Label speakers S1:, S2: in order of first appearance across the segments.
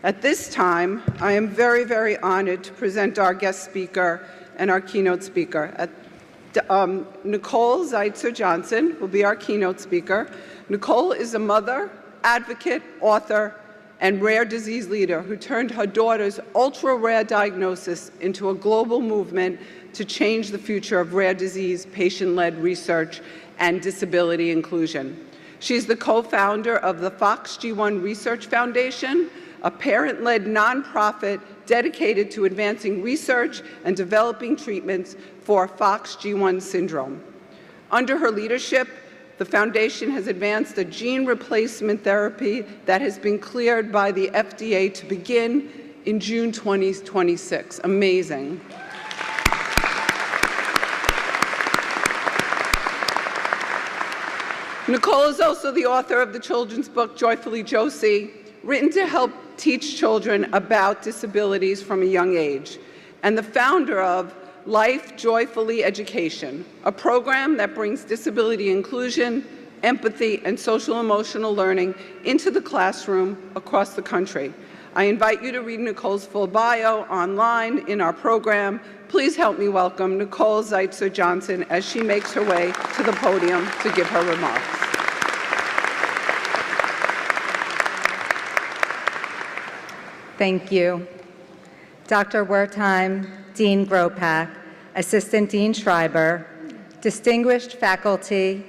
S1: At this time, I am very, very honored to present our guest speaker and our keynote speaker. Nicole Zeitzer Johnson will be our keynote speaker. Nicole is a mother, advocate, author, and rare disease leader who turned her daughter's ultra-rare diagnosis into a global movement to change the future of rare disease, patient-led research, and disability inclusion. She's the co-founder of the FOXG1 Research Foundation, a parent-led nonprofit dedicated to advancing research and developing treatments for FOXG1 syndrome. Under her leadership, the foundation has advanced a gene replacement therapy that has been cleared by the FDA to begin in June 2026. Amazing. Nicole is also the author of the children's book, Joyfully Josie, written to help teach children about disabilities from a young age, and the founder of Life Joyfully Education, a program that brings disability inclusion, empathy, and social-emotional learning into the classroom across the country. I invite you to read Nicole's full bio online in our program. Please help me welcome Nicole Zeitzer Johnson as she makes her way to the podium to give her remarks.
S2: Thank you. Dr. Wertheim, Dean Gropak, Assistant Dean Schreiber, distinguished faculty,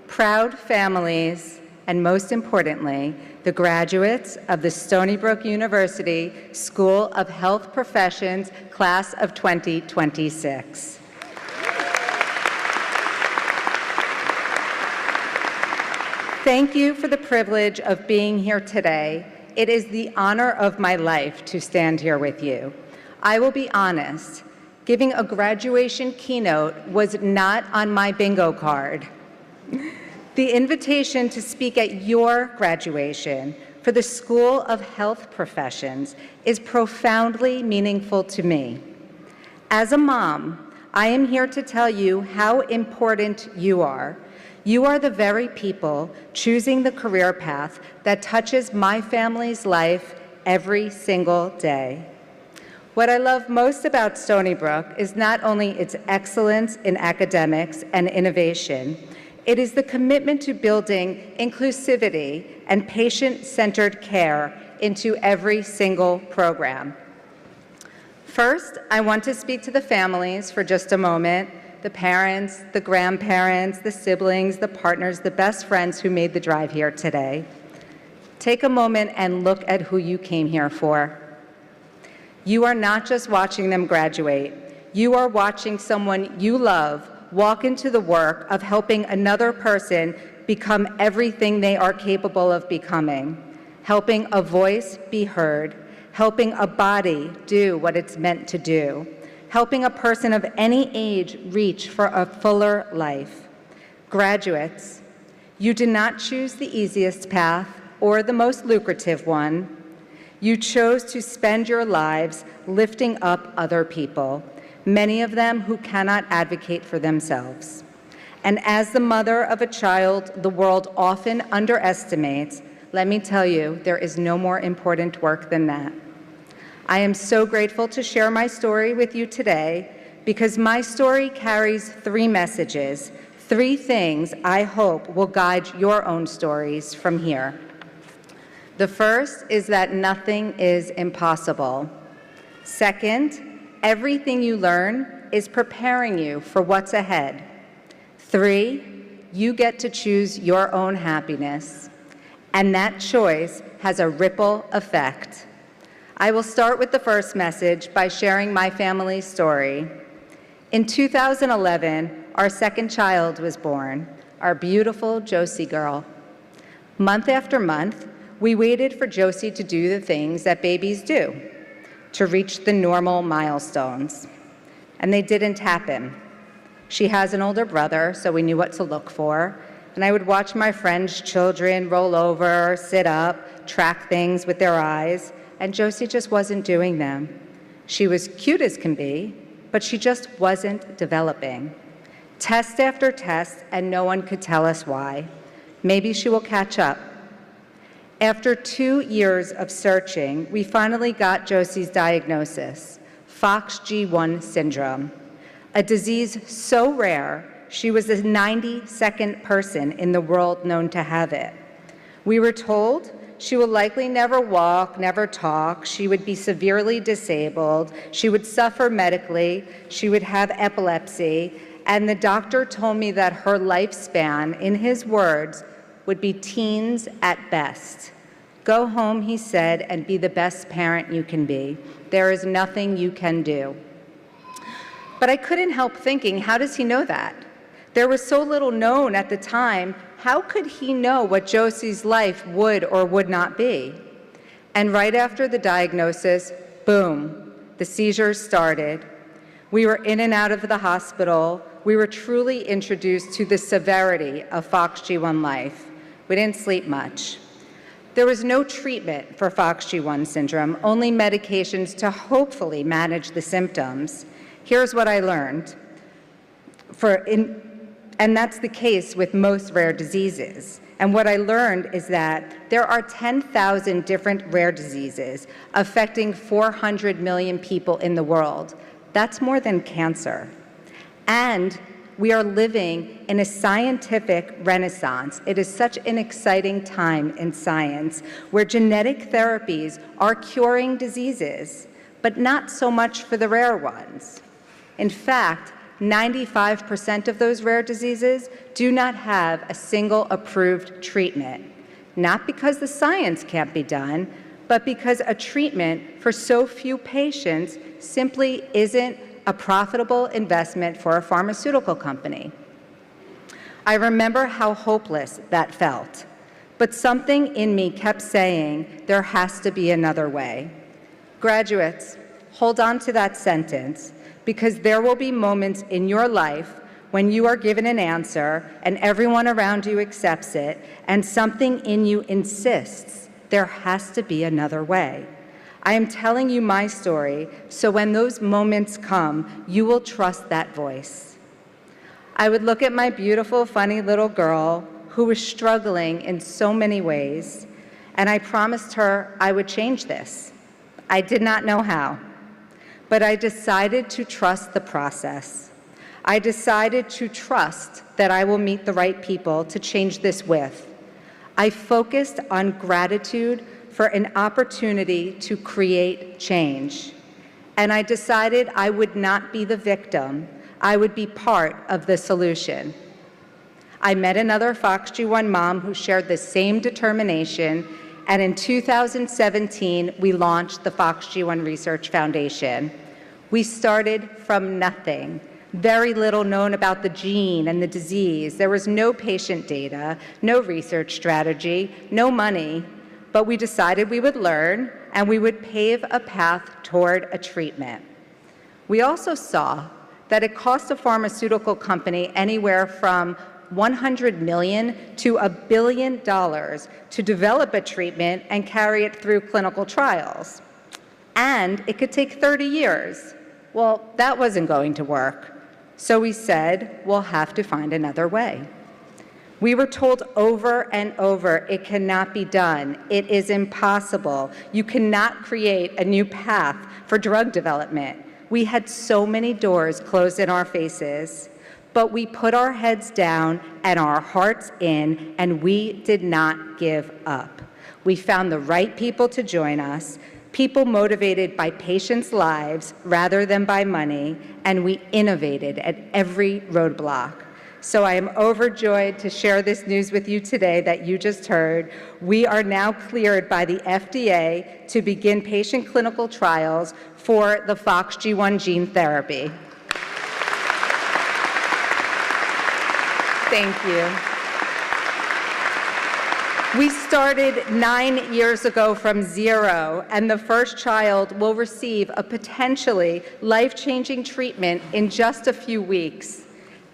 S2: proud families, and most importantly, the graduates of the Stony Brook University School of Health Professions Class of 2026. Thank you for the privilege of being here today. It is the honor of my life to stand here with you. I will be honest, giving a graduation keynote was not on my bingo card. The invitation to speak at your graduation for the School of Health Professions is profoundly meaningful to me. As a mom, I am here to tell you how important you are. You are the very people choosing the career path that touches my family's life every single day. What I love most about Stony Brook is not only its excellence in academics and innovation, it is the commitment to building inclusivity and patient-centered care into every single program. First, I want to speak to the families for just a moment, the parents, the grandparents, the siblings, the partners, the best friends who made the drive here today. Take a moment and look at who you came here for. You are not just watching them graduate. You are watching someone you love walk into the work of helping another person become everything they are capable of becoming, helping a voice be heard, helping a body do what it's meant to do, helping a person of any age reach for a fuller life. Graduates, you did not choose the easiest path or the most lucrative one. You chose to spend your lives lifting up other people, many of them who cannot advocate for themselves. And as the mother of a child the world often underestimates, let me tell you, there is no more important work than that. I am so grateful to share my story with you today because my story carries three messages, three things I hope will guide your own stories from here. The first is that nothing is impossible. Second, everything you learn is preparing you for what's ahead. 3, you get to choose your own happiness, and that choice has a ripple effect. I will start with the first message by sharing my family's story. In 2011, our second child was born, our beautiful Josie girl. Month after month, we waited for Josie to do the things that babies do, to reach the normal milestones. And they didn't happen. She has an older brother, so we knew what to look for. And I would watch my friends' children roll over, sit up, track things with their eyes, and Josie just wasn't doing them. She was cute as can be, but she just wasn't developing. Test after test, and no one could tell us why. Maybe she will catch up. After 2 years of searching, we finally got Josie's diagnosis, FOXG1 syndrome, a disease so rare she was the 92nd person in the world known to have it. We were told she will likely never walk, never talk, she would be severely disabled, she would suffer medically, she would have epilepsy, and the doctor told me that her lifespan, in his words, would be teens at best. Go home, he said, and be the best parent you can be. There is nothing you can do. But I couldn't help thinking, how does he know that? There was so little known at the time. How could he know what Josie's life would or would not be? And right after the diagnosis, boom, the seizures started. We were in and out of the hospital. We were truly introduced to the severity of FOXG1 life. We didn't sleep much. There was no treatment for FOXG1 syndrome, only medications to hopefully manage the symptoms. Here's what I learned. And that's the case with most rare diseases. And what I learned is that there are 10,000 different rare diseases affecting 400 million people in the world. That's more than cancer. And we are living in a scientific renaissance. It is such an exciting time in science where genetic therapies are curing diseases, but not so much for the rare ones. In fact, 95% of those rare diseases do not have a single approved treatment, not because the science can't be done, but because a treatment for so few patients simply isn't a profitable investment for a pharmaceutical company. I remember how hopeless that felt, but something in me kept saying, there has to be another way. Graduates, hold on to that sentence, because there will be moments in your life when you are given an answer and everyone around you accepts it, and something in you insists there has to be another way. I am telling you my story, so when those moments come, you will trust that voice. I would look at my beautiful, funny little girl who was struggling in so many ways, and I promised her I would change this. I did not know how. But I decided to trust the process. I decided to trust that I will meet the right people to change this with. I focused on gratitude for an opportunity to create change. And I decided I would not be the victim. I would be part of the solution. I met another FOXG1 mom who shared the same determination, and in 2017, we launched the FOXG1 Research Foundation. We started from nothing. Very little known about the gene and the disease. There was no patient data, no research strategy, no money, but we decided we would learn and we would pave a path toward a treatment. We also saw that it cost a pharmaceutical company anywhere from $100 million to $1 billion to develop a treatment and carry it through clinical trials. And it could take 30 years. Well, that wasn't going to work. So we said, we'll have to find another way. We were told over and over, it cannot be done. It is impossible. You cannot create a new path for drug development. We had so many doors closed in our faces, but we put our heads down and our hearts in, and we did not give up. We found the right people to join us, people motivated by patients' lives rather than by money, and we innovated at every roadblock. So I am overjoyed to share this news with you today that you just heard. We are now cleared by the FDA to begin patient clinical trials for the FOXG1 gene therapy. Thank you. We started 9 years ago from zero, and the first child will receive a potentially life-changing treatment in just a few weeks.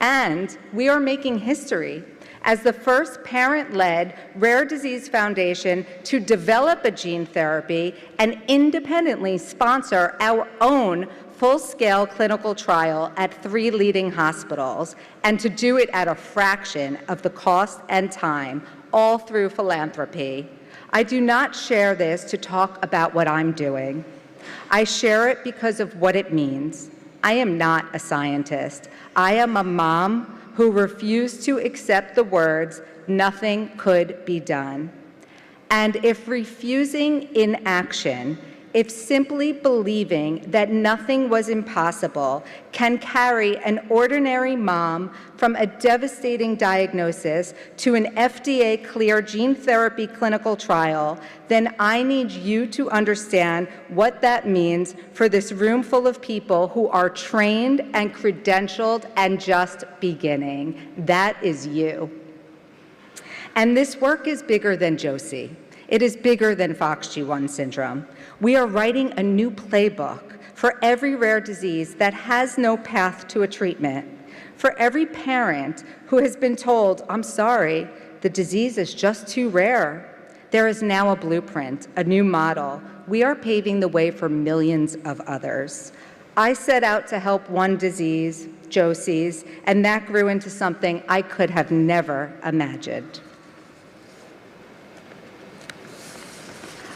S2: And we are making history as the first parent-led rare disease foundation to develop a gene therapy and independently sponsor our own full-scale clinical trial at 3 leading hospitals, and to do it at a fraction of the cost and time, all through philanthropy. I do not share this to talk about what I'm doing. I share it because of what it means. I am not a scientist. I am a mom who refused to accept the words, "Nothing could be done." And if refusing inaction, if simply believing that nothing was impossible can carry an ordinary mom from a devastating diagnosis to an FDA-cleared gene therapy clinical trial, then I need you to understand what that means for this room full of people who are trained and credentialed and just beginning. That is you. And this work is bigger than Josie. It is bigger than FOXG1 syndrome. We are writing a new playbook for every rare disease that has no path to a treatment. For every parent who has been told, "I'm sorry, the disease is just too rare," there is now a blueprint, a new model. We are paving the way for millions of others. I set out to help one disease, Josie's, and that grew into something I could have never imagined.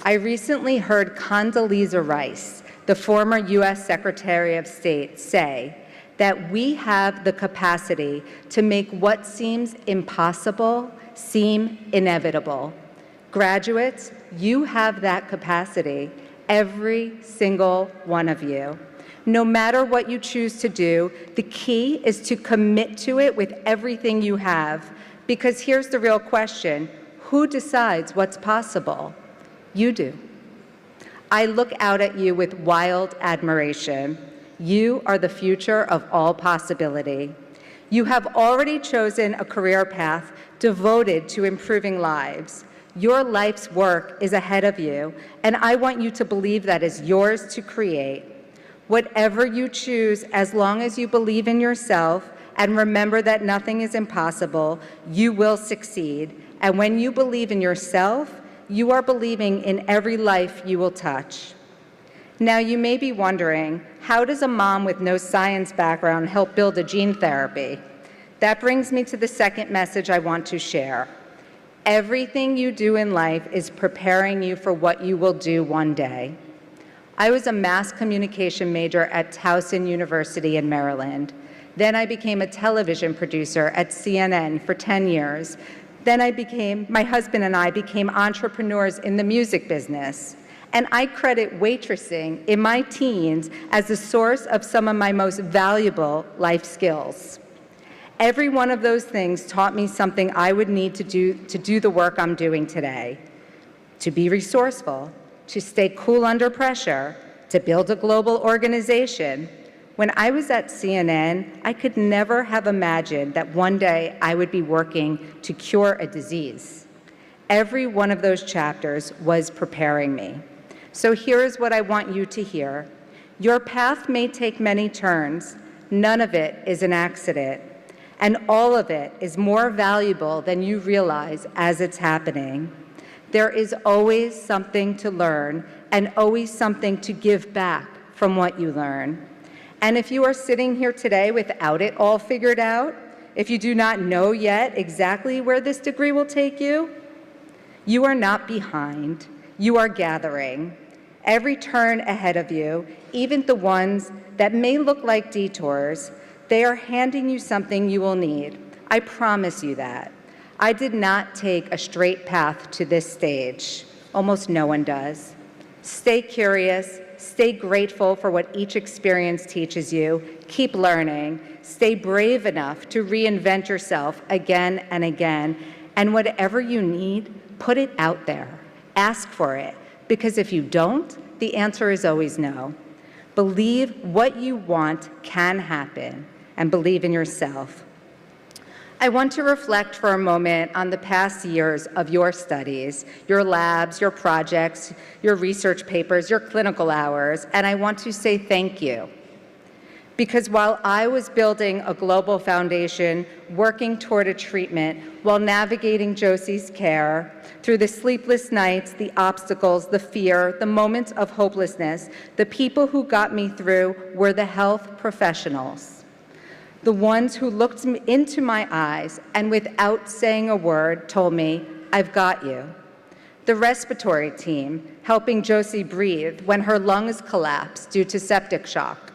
S2: I recently heard Condoleezza Rice, the former U.S. Secretary of State, say that we have the capacity to make what seems impossible seem inevitable. Graduates, you have that capacity, every single one of you. No matter what you choose to do, the key is to commit to it with everything you have. Because here's the real question: who decides what's possible? You do. I look out at you with wild admiration. You are the future of all possibility. You have already chosen a career path devoted to improving lives. Your life's work is ahead of you, and I want you to believe that is yours to create. Whatever you choose, as long as you believe in yourself and remember that nothing is impossible, you will succeed. And when you believe in yourself, you are believing in every life you will touch. Now, you may be wondering, how does a mom with no science background help build a gene therapy? That brings me to the second message I want to share. Everything you do in life is preparing you for what you will do one day. I was a mass communication major at Towson University in Maryland. Then I became a television producer at CNN for 10 years. Then my husband and I became entrepreneurs in the music business. And I credit waitressing in my teens as the source of some of my most valuable life skills. Every one of those things taught me something I would need to do the work I'm doing today. To be resourceful, to stay cool under pressure, to build a global organization. When I was at CNN, I could never have imagined that one day I would be working to cure a disease. Every one of those chapters was preparing me. So here's what I want you to hear. Your path may take many turns. None of it is an accident. And all of it is more valuable than you realize as it's happening. There is always something to learn and always something to give back from what you learn. And if you are sitting here today without it all figured out, if you do not know yet exactly where this degree will take you, you are not behind. You are gathering. Every turn ahead of you, even the ones that may look like detours, they are handing you something you will need. I promise you that. I did not take a straight path to this stage. Almost no one does. Stay curious. Stay grateful for what each experience teaches you. Keep learning. Stay brave enough to reinvent yourself again and again. And whatever you need, put it out there. Ask for it. Because if you don't, the answer is always no. Believe what you want can happen, and believe in yourself. I want to reflect for a moment on the past years of your studies, your labs, your projects, your research papers, your clinical hours, and I want to say thank you. Because while I was building a global foundation, working toward a treatment, while navigating Josie's care, through the sleepless nights, the obstacles, the fear, the moments of hopelessness, the people who got me through were the health professionals. The ones who looked into my eyes and without saying a word told me, "I've got you." the respiratory team helping Josie breathe when her lungs collapsed due to septic shock,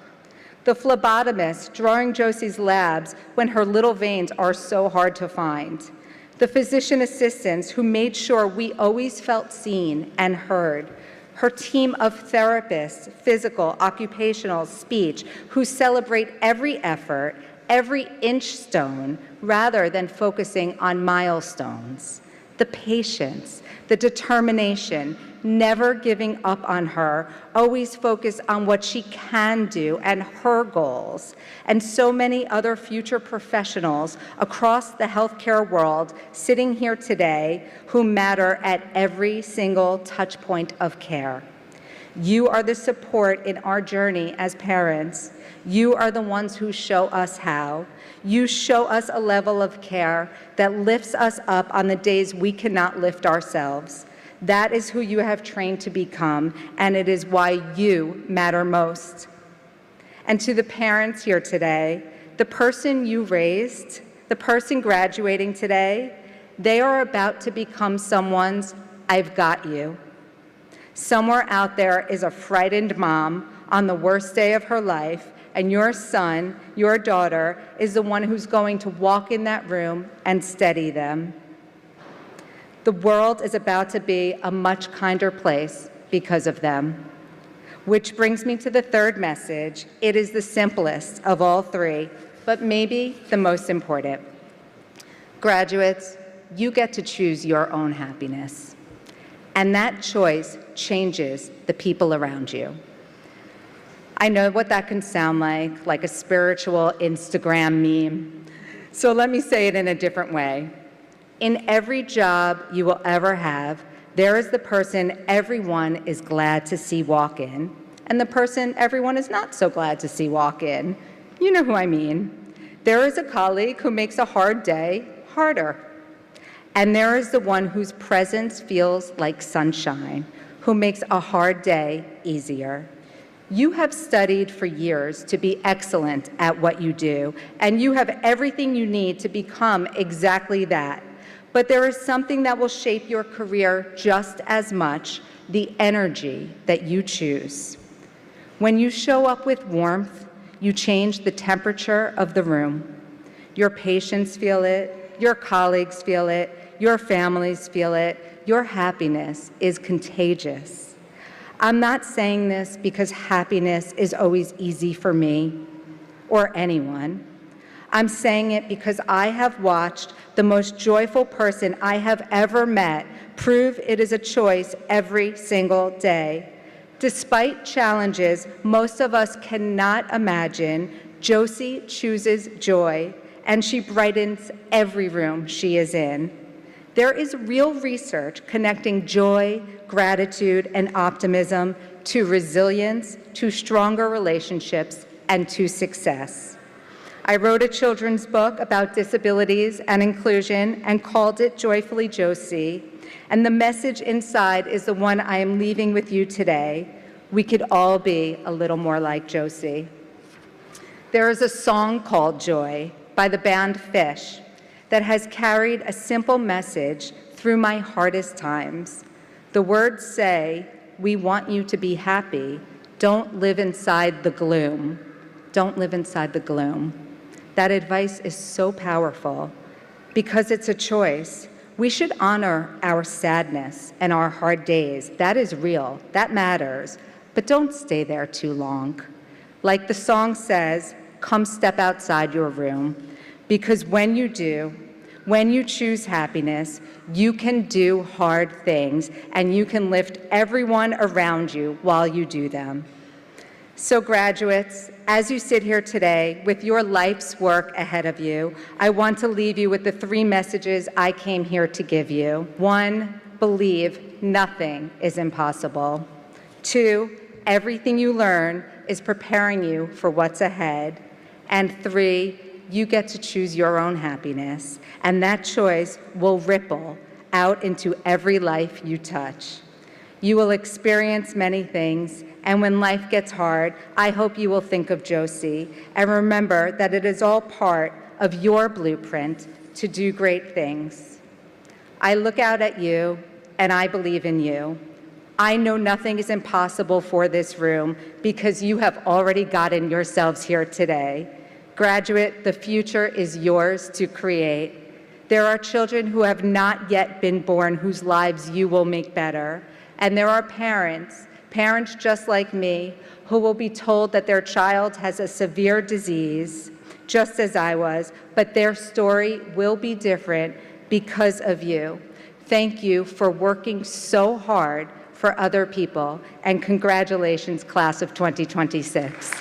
S2: the phlebotomist drawing Josie's labs when her little veins are so hard to find, the physician assistants who made sure we always felt seen and heard, her team of therapists, physical, occupational, speech, who celebrate every effort, every inch stone, rather than focusing on milestones, the patience, the determination, never giving up on her, always focused on what she can do and her goals, and so many other future professionals across the healthcare world sitting here today who matter at every single touch point of care. You are the support in our journey as parents. You are the ones who show us how. You show us a level of care that lifts us up on the days we cannot lift ourselves. That is who you have trained to become, and it is why you matter most. And to the parents here today, the person you raised, the person graduating today, they are about to become someone's "I've got you." Somewhere out there is a frightened mom on the worst day of her life, and your son, your daughter, is the one who's going to walk in that room and steady them. The world is about to be a much kinder place because of them. Which brings me to the third message. It is the simplest of all three, but maybe the most important. Graduates, you get to choose your own happiness. And that choice changes the people around you. I know what that can sound like a spiritual Instagram meme. So let me say it in a different way. In every job you will ever have, there is the person everyone is glad to see walk in, and the person everyone is not so glad to see walk in. You know who I mean. There is a colleague who makes a hard day harder. And there is the one whose presence feels like sunshine, who makes a hard day easier. You have studied for years to be excellent at what you do, and you have everything you need to become exactly that. But there is something that will shape your career just as much, the energy that you choose. When you show up with warmth, you change the temperature of the room. Your patients feel it, your colleagues feel it, your families feel it. Your happiness is contagious. I'm not saying this because happiness is always easy for me or anyone. I'm saying it because I have watched the most joyful person I have ever met prove it is a choice every single day. Despite challenges most of us cannot imagine, Josie chooses joy, and she brightens every room she is in. There is real research connecting joy, gratitude, and optimism to resilience, to stronger relationships, and to success. I wrote a children's book about disabilities and inclusion and called it Joyfully Josie, and the message inside is the one I am leaving with you today. We could all be a little more like Josie. There is a song called Joy by the band Fish that has carried a simple message through my hardest times. The words say, "We want you to be happy. Don't live inside the gloom. Don't live inside the gloom." That advice is so powerful because it's a choice. We should honor our sadness and our hard days. That is real. That matters. But don't stay there too long. Like the song says, come step outside your room. Because when you do, when you choose happiness, you can do hard things and you can lift everyone around you while you do them. So graduates, as you sit here today with your life's work ahead of you, I want to leave you with the three messages I came here to give you. 1, believe nothing is impossible. 2, everything you learn is preparing you for what's ahead. And 3, you get to choose your own happiness, and that choice will ripple out into every life you touch. You will experience many things, and when life gets hard, I hope you will think of Josie and remember that it is all part of your blueprint to do great things. I look out at you, and I believe in you. I know nothing is impossible for this room because you have already gotten yourselves here today. Graduate, the future is yours to create. There are children who have not yet been born whose lives you will make better. And there are parents just like me, who will be told that their child has a severe disease, just as I was, but their story will be different because of you. Thank you for working so hard for other people, and congratulations, class of 2026.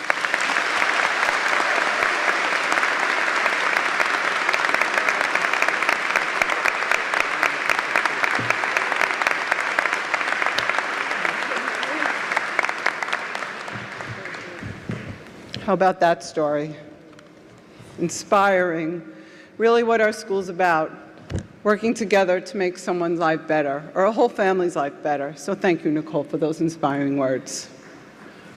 S1: How about that story? Inspiring. Really what our school's about. Working together to make someone's life better, or a whole family's life better. So thank you, Nicole, for those inspiring words.